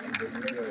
Thank you, thank you.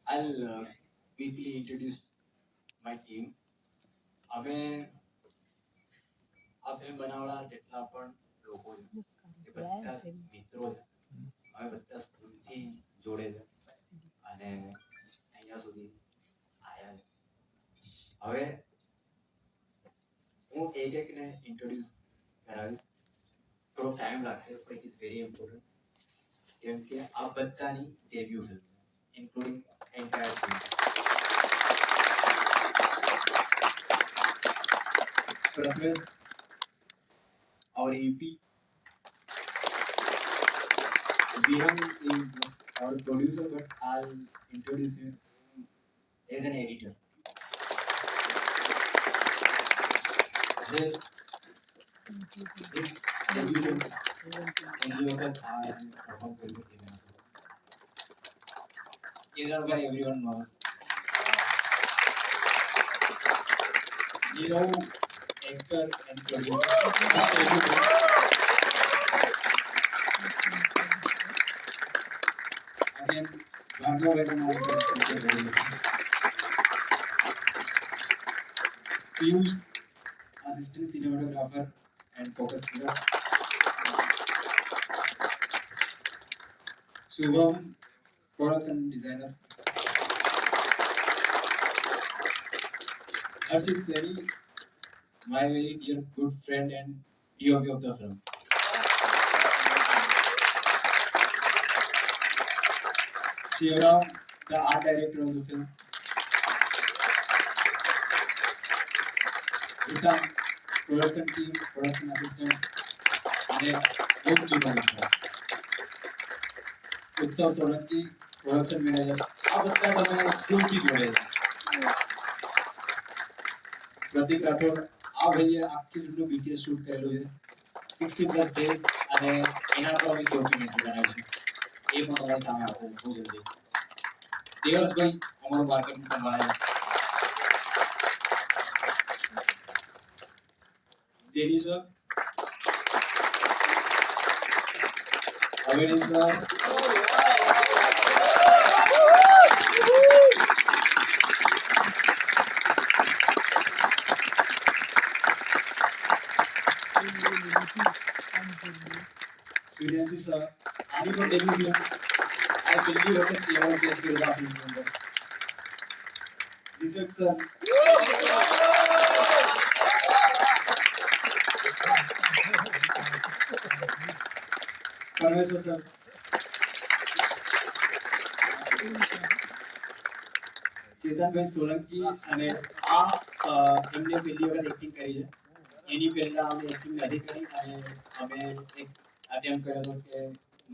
I'll quickly introduce my team. અમે આ film બનાવવાળા જેટલા પણ લોકો છે એ બધા જ મિત્રો છે. અમે બધા સ્કૂલથી જોડે છે અને અહીંયા સુધી આવ્યા છે. હવે હું એક એકને ઇન્ટ્રોડ્યુસ કરાવીશ. થોડો ટાઈમ લાગશે પણ ઇટ ઇઝ વેરી ઇમ્પોર્ટન્ટ કેમ કે આ બધાની ડેબ્યુ ફિલ્મ છે including entire team. Prathamesh, our EP, Viram is our producer, but I'll introduce him as an editor. This debut પહેલી વખત આ પરફોર્મ કર્યું છે. કેદારભાઈ everyone knows. You know, actor and producer. Again, Bhargav Piyush, assistant cinematographer and focus puller. Shubham, production designer. Harshit Seni, my very dear good friend and DOP of the film. Shivaram, the art director of the film. Rita, production team, production assistant, and bookkeeper. Utsav Solanki, production manager. આ બધા તમે સ્કૂલથી જોડે છે. પ્રતિક રાઠોડ, આ ભાઈએ આખી ફિલ્મનું BTS shoot કરેલું છે 60+ ડેઝ અને એના પર અમે ડોક્યુમેન્ટરી બનાવી છે. એ પણ તમારી સામે આવશે બહુ જલ્દી. દેવસભાઈ અમારું માર્કેટિંગ સંભાળે છે. દેની સર, અવિનાશ સર, સૂર્યાંશી સર, આની પણ ડેબ્યુ ફિલ્મ આ પહેલી વખત એવોર્ડ કેસ કર્યો આ ફિલ્મની અંદર. દિશક સર, પરમેશ્વર સર, ચેતનભાઈ સોલંકી અને આ એમને પહેલી વખત એક્ટિંગ કરી છે. એની પહેલા અમે એક્ટિંગ નથી કરી અને અમે એક અટેમ્પ્ટ કર્યો હતો કે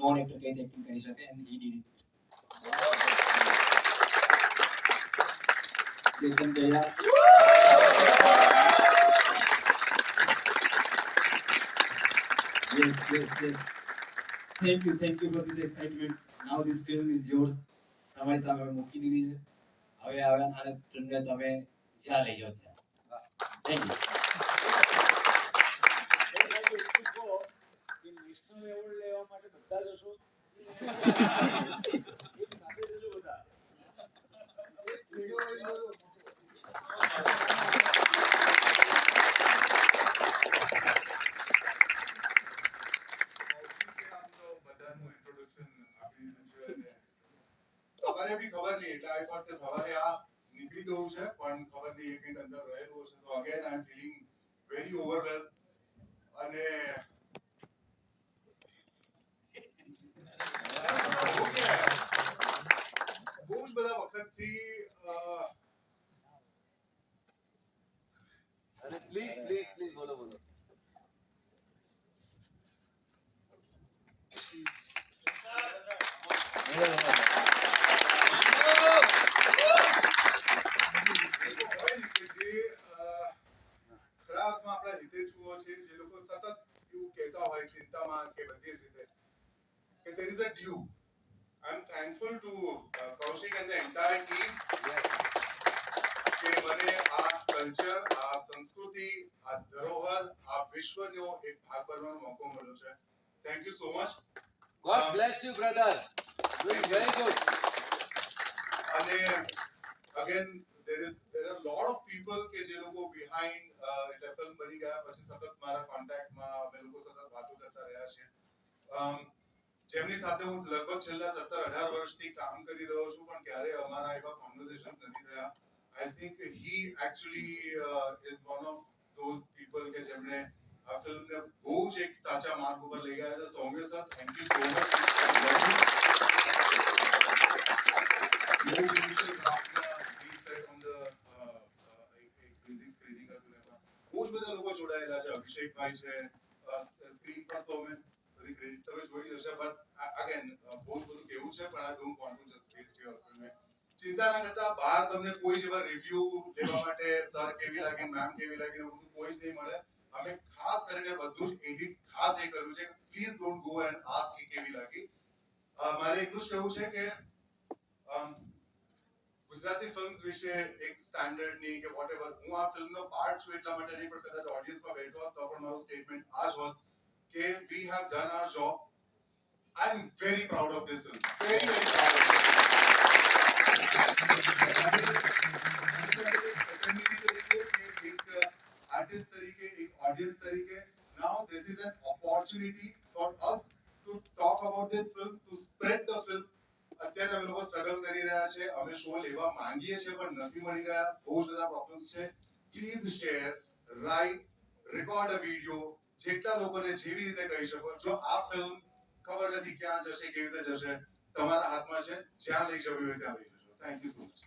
નોન એક્ટર કઈ રીતે એક્ટિંગ કરી શકે એન્ડ હી ડીડ ઇટ. ચેતન દયા, yes. Thank you for this excitement. Now this film is yours. તમારી સામે અમે મૂકી દીધી છે. હવે આને ફિલ્મને તમે જ્યાં લઈ જાઓ ત્યાં. Thank you. નેશનલ એવોર્ડ લેવા માટે બધા જશો એક સાથે જજો બધા. અમારે બી ખબર છે એટલે આઈ થોટ કે સવારે આ નીકળી ગયું છે પણ ખબર નહીં એ કંઈક અંદર રહેલું હશે. તો again I am feeling very overwhelm અને બહુ જ બધા વખતથી there is a due. I'm thankful to Kaushik and the entire team કે મને આ કલ્ચર, આ સંસ્કૃતિ, આ ધરોહર, આ વિશ્વનો એક ભાગ બનવાનો મોકો મળ્યો છે. Thank you so much. God bless you, brother. Doing very good. અને again there are a lot of people કે જે લોકો behind એટલે film બની ગયા પછી સતત મારા કોન્ટેક્ટમાં અમે લોકો સતત વાતો કરતા રહ્યા છે. જેમની સાથે હું લગભગ છેલ્લા 17-18 વર્ષથી કામ કરી રહ્યો છું પણ ક્યારે અમારા એવા કોન્વર્સેશન્સ નથી થયા. I think he actually is one of those people કે જેમણે આ ફિલ્મને બહુ જ એક સાચા માર્ગ ઉપર લઈ ગયા છે. Saumya sir, thank you so much. બહુ initial draftમાં we said on the એક basic screening હતું એમાં બહુ જ બધા લોકો જોડાયેલા છે. અભિષેકભાઈ છે, સ્ક્રીન પર તો અમે બધી ક્રેડિટ તમે જોઈ જશે બટ અગેન બહુ જ બધું કેવું છે પણ I don't want to just waste your time. ચિંતા ના કરતા, બહાર તમને કોઈ જેવા રિવ્યુ લેવા માટે સર કેવી લાગી, મેમ કેવી લાગી એવું બધું કોઈ જ નહીં મળે. અમે ખાસ કરીને બધું જ એડિટ ખાસ એ કર્યું છે. Please don't go and ask કે કેવી લાગી. મારે એટલું જ કહેવું છે કે ગુજરાતી ફિલ્મ્સ વિશે એક સ્ટાન્ડર્ડની કે વોટએવર હું આ ફિલ્મનો પાર્ટ છું એટલા માટે નહીં પણ કદાચ ઓડિયન્સમાં બેઠો હોત તો પણ મારું સ્ટેટમેન્ટ આ જ હોત કે we have done our job. I am very proud of this film. Very proud of એક આર્ટિસ્ટ તરીકે, એક ઓડિયન્સ તરીકે, now this is an opportunity for us to talk about this film, to spread the film. અત્યારે અમે લોકો struggle કરી રહ્યા છે, અમે શો લેવા માંગીએ છીએ પણ નથી મળી રહ્યા, બહુ જ બધા પ્રોબ્લેમ્સ છે. Please share, right, record a video, જેટલા લોકોને જેવી રીતે કહી શકો. જો આ ફિલ્મ ખબર નથી ક્યાં જશે, કેવી રીતે જશે, તમારા હાથમાં છે, જ્યાં લઈ જવી હોય ત્યાં લઈ જજો. Thank you so much.